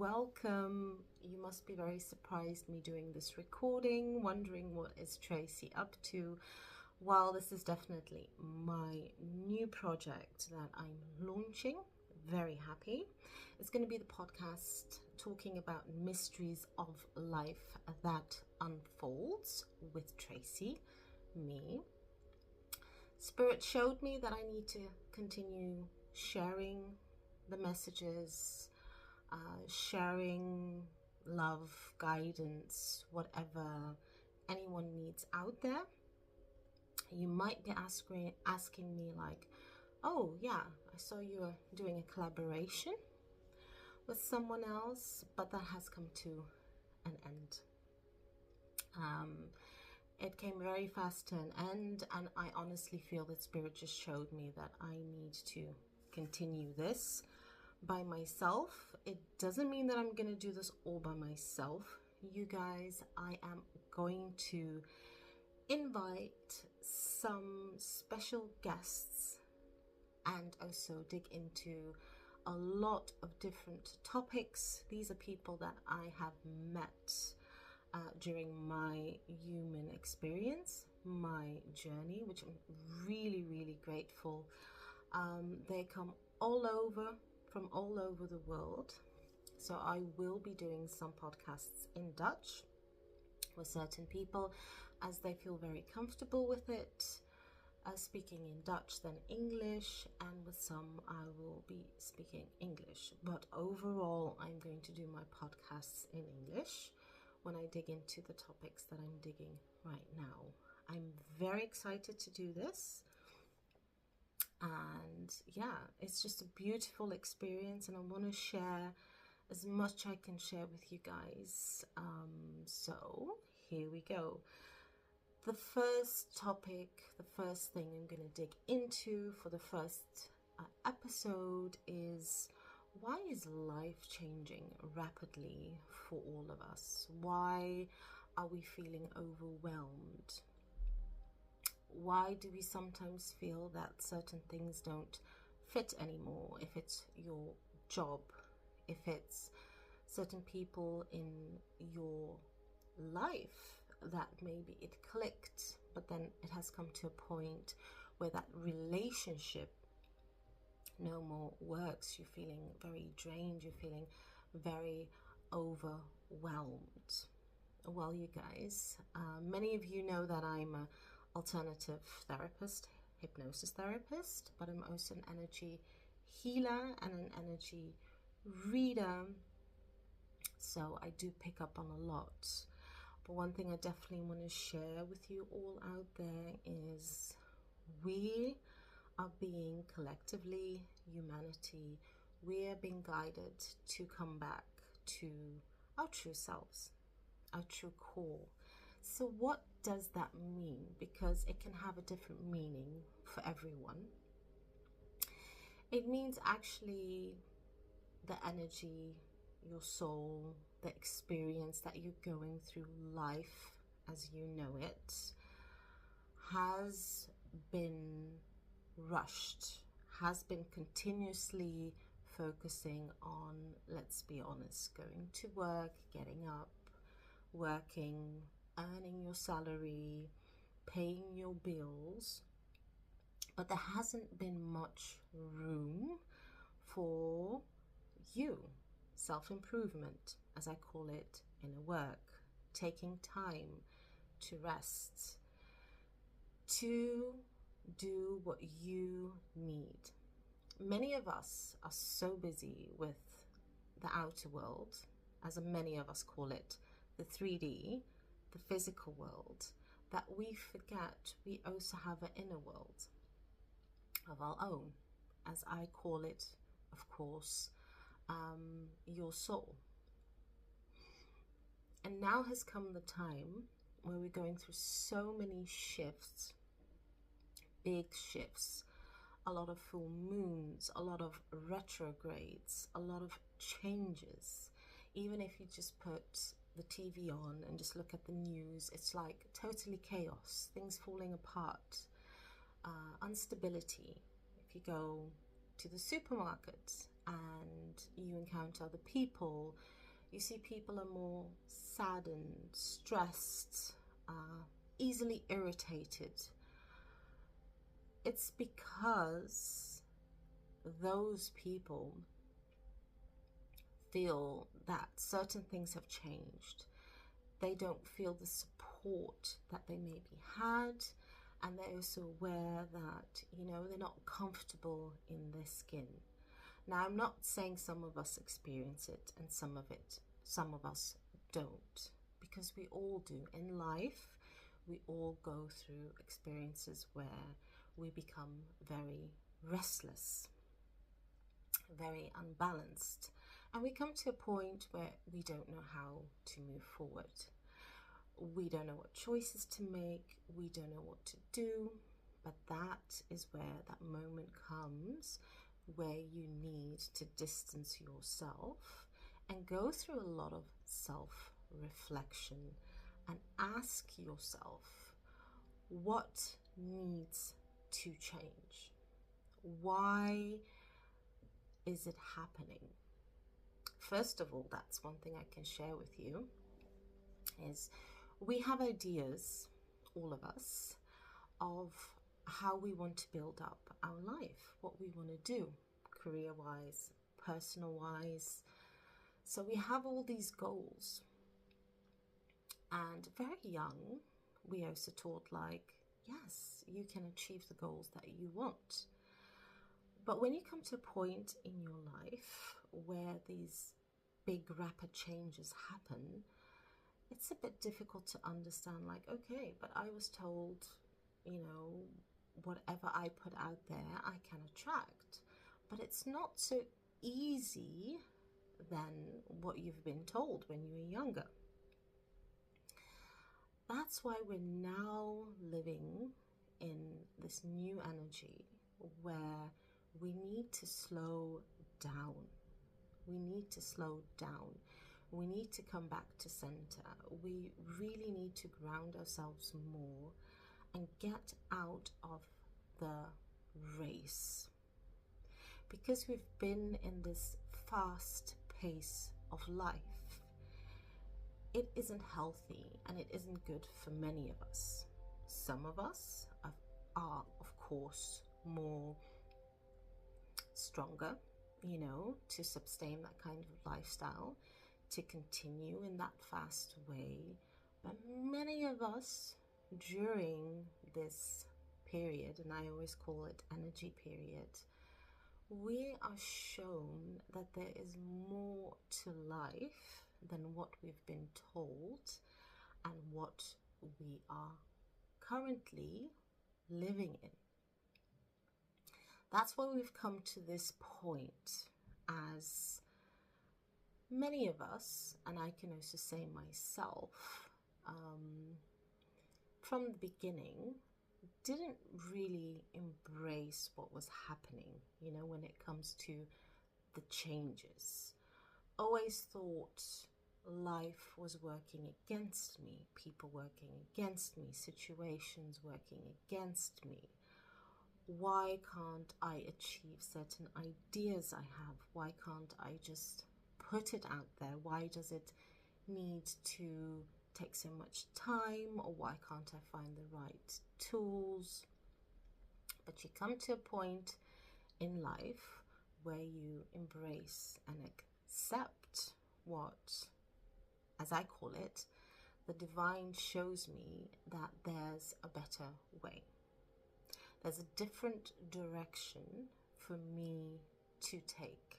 welcome. You must be very surprised me doing this recording, wondering what is Tracy up to. Well, this is definitely my new project that I'm launching. Very happy. It's going to be the podcast talking about mysteries of life that unfolds with Tracy, me. Spirit showed me that I need to continue sharing the messages, sharing love, guidance, whatever anyone needs out there. You might be asking me like, oh yeah, I saw you were doing a collaboration with someone else, but that has come to an end. It came very fast to an end, and I honestly feel that Spirit just showed me that I need to continue this by myself. It doesn't mean that I'm going to do this all by myself. You guys, I am going to invite some special guests and also dig into a lot of different topics. These are people that I have met during my human experience, my journey, which I'm really, really grateful. They come from all over the world. So I will be doing some podcasts in Dutch with certain people as they feel very comfortable with it, speaking in Dutch than English, and with some I will be speaking English. But overall, I'm going to do my podcasts in English when I dig into the topics that I'm digging right now. I'm very excited to do this. And yeah, it's just a beautiful experience, and I want to share as much I can share with you guys. So here we go. The first topic, the first thing I'm going to dig into for the first episode is, why is life changing rapidly for all of us? Why are we feeling overwhelmed? Why do we sometimes feel that certain things don't fit anymore? If it's your job, if it's certain people in your life that maybe it clicked, but then it has come to a point where that relationship no more works. You're feeling very drained, you're feeling very overwhelmed. Well, you guys, many of you know that I'm an alternative therapist, hypnosis therapist, but I'm also an energy healer and an energy reader. So I do pick up on a lot. But one thing I definitely want to share with you all out there is we are being collectively, humanity, we are being guided to come back to our true selves, our true core. So what does that mean? Because it can have a different meaning for everyone. It means actually the energy, your soul, the experience that you're going through life as you know it has been rushed, has been continuously focusing on, let's be honest, going to work, getting up, working, earning your salary, paying your bills, but there hasn't been much room for you. Self-improvement, as I call it, inner work, taking time to rest, to do what you need. Many of us are so busy with the outer world, as many of us call it, the 3D, the physical world, that we forget we also have an inner world of our own, as I call it, of course, your soul. And now has come the time where we're going through so many shifts, big shifts, a lot of full moons, a lot of retrogrades, a lot of changes. Even if you just put the TV on and just look at the news, it's like totally chaos, things falling apart, instability. If you go to the supermarket and you encounter other people, you see people are more saddened, stressed, easily irritated. It's because those people feel that certain things have changed. They don't feel the support that they maybe had, and they're also aware that, they're not comfortable in their skin. Now, I'm not saying some of us experience it and some of us don't, because we all do. In life, we all go through experiences where we become very restless, very unbalanced, and we come to a point where we don't know how to move forward. We don't know what choices to make, we don't know what to do, but that is where that moment comes where you need to distance yourself and go through a lot of self-reflection and ask yourself, what needs to change? Why is it happening? First of all, that's one thing I can share with you, is we have ideas, all of us, of how we want to build up our life, what we want to do, career-wise, personal-wise. So we have all these goals. And very young, we also taught like, yes, you can achieve the goals that you want. But when you come to a point in your life where these big rapid changes happen, it's a bit difficult to understand, like, okay, but I was told, whatever I put out there, I can attract. But it's not so easy than what you've been told when you were younger. That's why we're now living in this new energy where we need to slow down. We need to slow down. We need to come back to center. We really need to ground ourselves more and get out of the race. Because we've been in this fast pace of life, it isn't healthy and it isn't good for many of us. Some of us are, of course, more stronger, to sustain that kind of lifestyle, to continue in that fast way. But many of us during this period, and I always call it energy period, we are shown that there is more to life than what we've been told and what we are currently living in. That's why we've come to this point, as many of us, and I can also say myself, from the beginning, didn't really embrace what was happening, when it comes to the changes. Always thought life was working against me, people working against me, situations working against me. Why can't I achieve certain ideas I have? Why can't I just put it out there? Why does it need to take so much time? Or why can't I find the right tools? But you come to a point in life where you embrace and accept what, as I call it, the divine shows me that there's a better way. There's a different direction for me to take.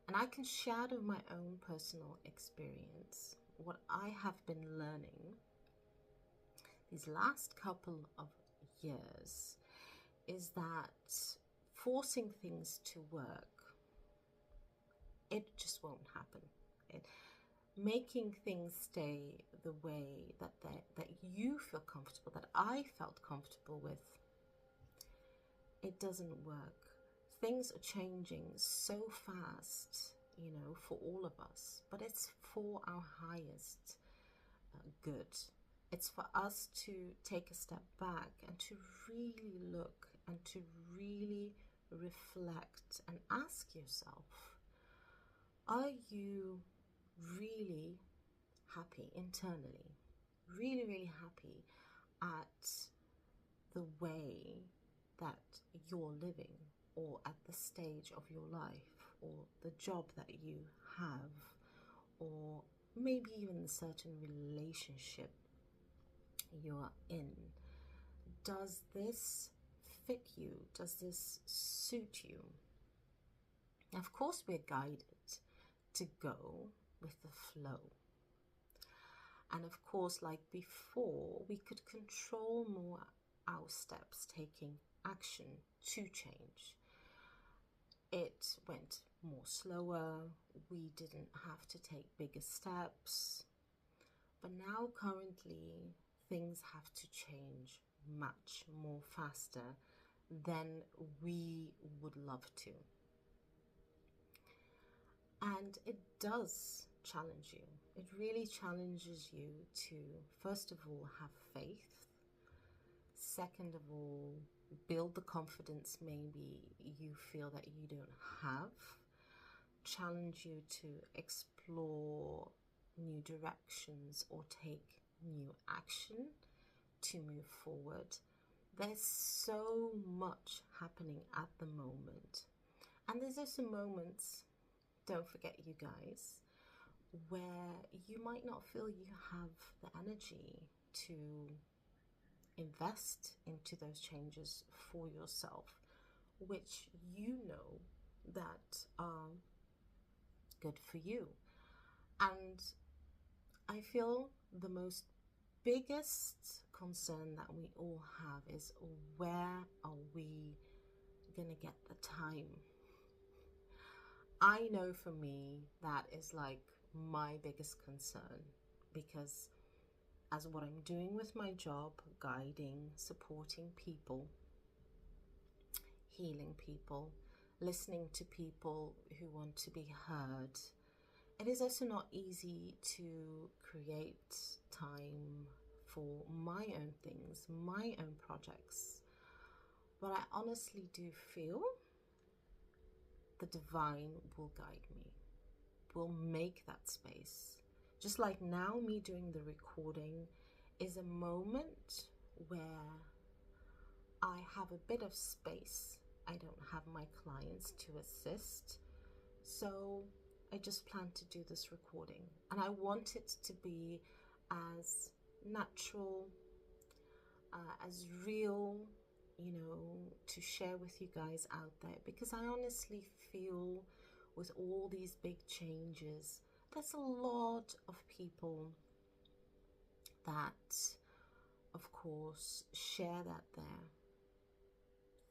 And I can shadow my own personal experience. What I have been learning these last couple of years is that forcing things to work, it just won't happen. Making things stay the way that you feel comfortable, that I felt comfortable with, it doesn't work. Things are changing so fast, for all of us, but it's for our highest good. It's for us to take a step back and to really look and to really reflect and ask yourself, are you really happy internally? Really, really happy at the way that you're living, or at the stage of your life, or the job that you have, or maybe even the certain relationship you are in? Does this fit you? Does this suit you? Of course, we're guided to go with the flow. And of course, like before, we could control more our steps, taking action to change. It went more slower. We didn't have to take bigger steps. But now currently, things have to change much more faster than we would love to. And it does challenge you. It really challenges you to, first of all, have faith. Second of all, build the confidence maybe you feel that you don't have. Challenge you to explore new directions or take new action to move forward. There's so much happening at the moment. And there's also moments, don't forget you guys, where you might not feel you have the energy to invest into those changes for yourself, which you know that are good for you. And I feel the most biggest concern that we all have is, where are we gonna get the time? I know for me that is like my biggest concern, because as what I'm doing with my job, guiding, supporting people, healing people, listening to people who want to be heard, it is also not easy to create time for my own things, my own projects. But I honestly do feel the divine will guide me, will make that space. Just like now, me doing the recording is a moment where I have a bit of space. I don't have my clients to assist. So I just plan to do this recording. And I want it to be as natural, as real, you know, to share with you guys out there. Because I honestly feel with all these big changes, there's a lot of people that, of course, share that there.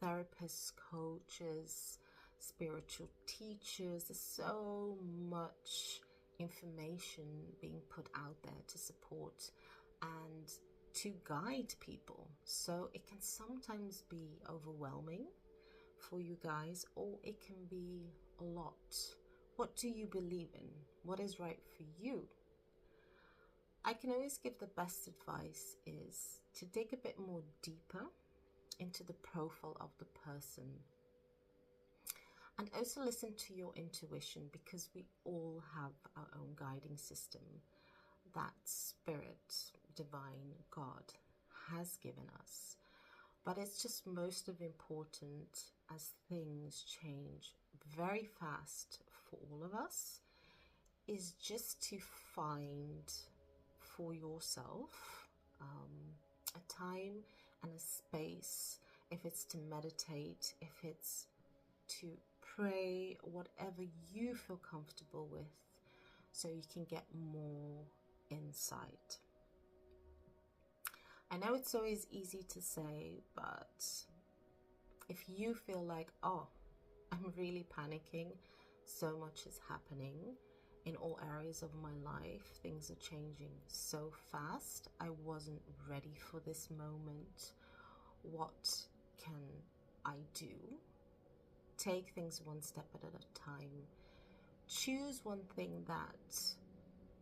Therapists, coaches, spiritual teachers, there's so much information being put out there to support and to guide people. So it can sometimes be overwhelming for you guys, or it can be a lot. What do you believe in? What is right for you? I can always give the best advice is to dig a bit more deeper into the profile of the person, and also listen to your intuition, because we all have our own guiding system that spirit, divine, God has given us. But it's just most of important, as things change very fast for all of us, is just to find for yourself a time and a space, if it's to meditate, if it's to pray, whatever you feel comfortable with, so you can get more insight. I know it's always easy to say, but if you feel like, oh, I'm really panicking, so much is happening in all areas of my life, things are changing so fast, I wasn't ready for this moment, what can I do? Take things one step at a time. Choose one thing that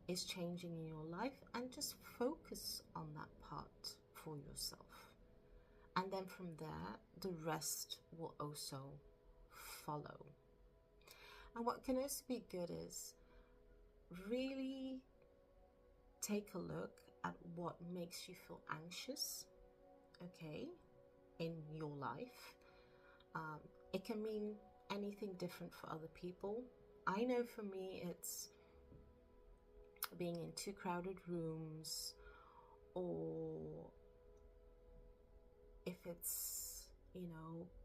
is changing in your life and just focus on that part for yourself. And then from there, the rest will also follow. And what can also be good is really take a look at what makes you feel anxious, okay, in your life. It can mean anything different for other people. I know for me it's being in too crowded rooms, or if it's,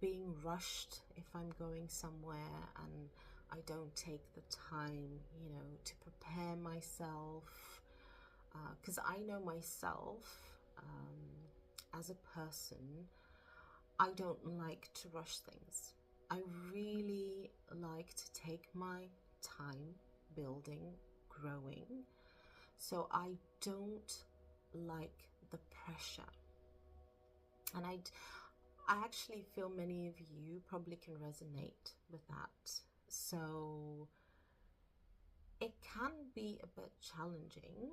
being rushed if I'm going somewhere and I don't take the time, to prepare myself. Because I know myself, as a person, I don't like to rush things. I really like to take my time building, growing. So I don't like the pressure. And I actually feel many of you probably can resonate with that. So it can be a bit challenging,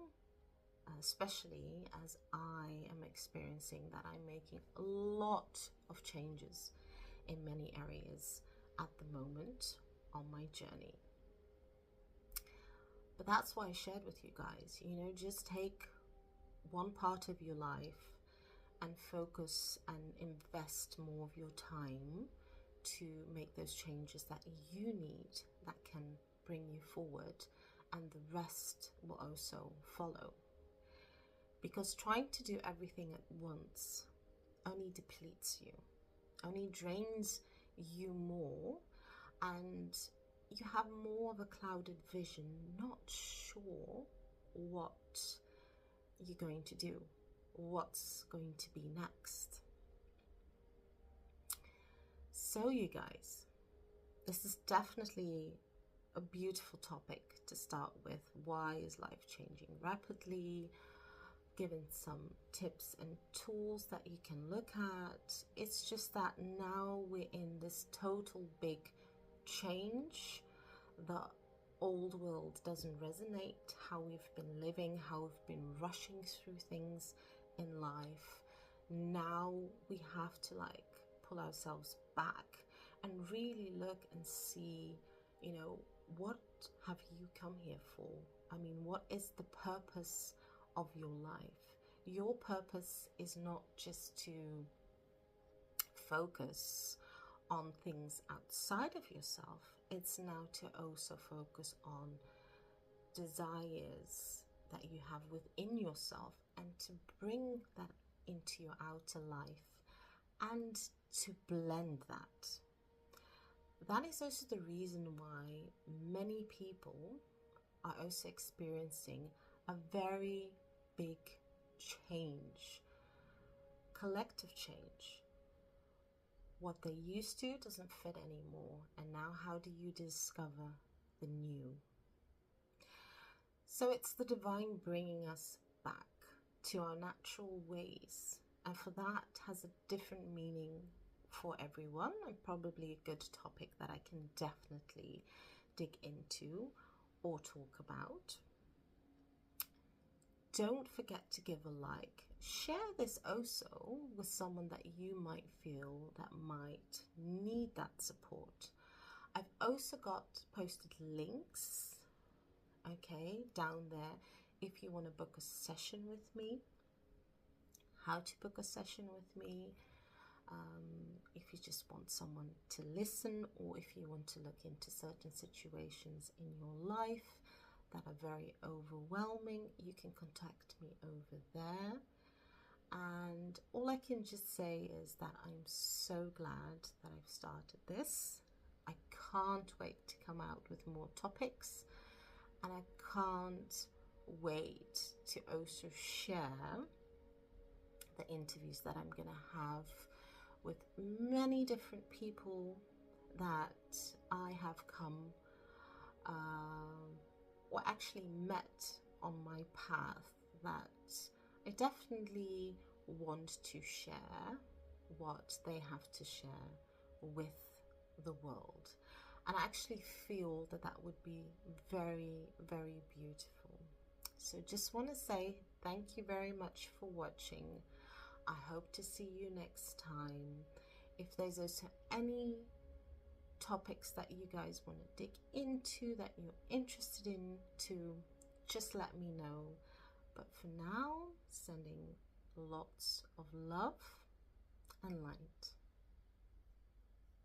especially as I am experiencing that I'm making a lot of changes in many areas at the moment on my journey. But that's why I shared with you guys, just take one part of your life and focus and invest more of your time to make those changes that you need, that can bring you forward, and the rest will also follow. Because trying to do everything at once only depletes you, only drains you more, and you have more of a clouded vision, not sure what you're going to do, what's going to be next. So you guys, this is definitely a beautiful topic to start with. Why is life changing rapidly? Given some tips and tools that you can look at. It's just that now we're in this total big change. The old world doesn't resonate, how we've been living, how we've been rushing through things in life. Now we have to pull ourselves back and really look and see, what have you come here for? I mean, what is the purpose of your life? Your purpose is not just to focus on things outside of yourself. It's now to also focus on desires that you have within yourself, and to bring that into your outer life and to blend that. That is also the reason why many people are also experiencing a very big change, collective change. What they used to doesn't fit anymore, and now how do you discover the new? So it's the divine bringing us back to our natural ways, and for that has a different meaning for everyone, and probably a good topic that I can definitely dig into or talk about. Don't forget to give a like. Share this also with someone that you might feel that might need that support. I've also got posted links, okay, down there if you want to book a session with me, how to book a session with me, if you just want someone to listen, or if you want to look into certain situations in your life that are very overwhelming, you can contact me over there. And all I can just say is that I'm so glad that I've started this. I can't wait to come out with more topics, and I can't wait to also share the interviews that I'm gonna have with many different people that I have come or actually met on my path, that I definitely want to share what they have to share with the world. And I actually feel that that would be very, very beautiful. So just want to say thank you very much for watching. I hope to see you next time. If there's also any topics that you guys want to dig into, that you're interested in, to just let me know. But for now, sending lots of love and light.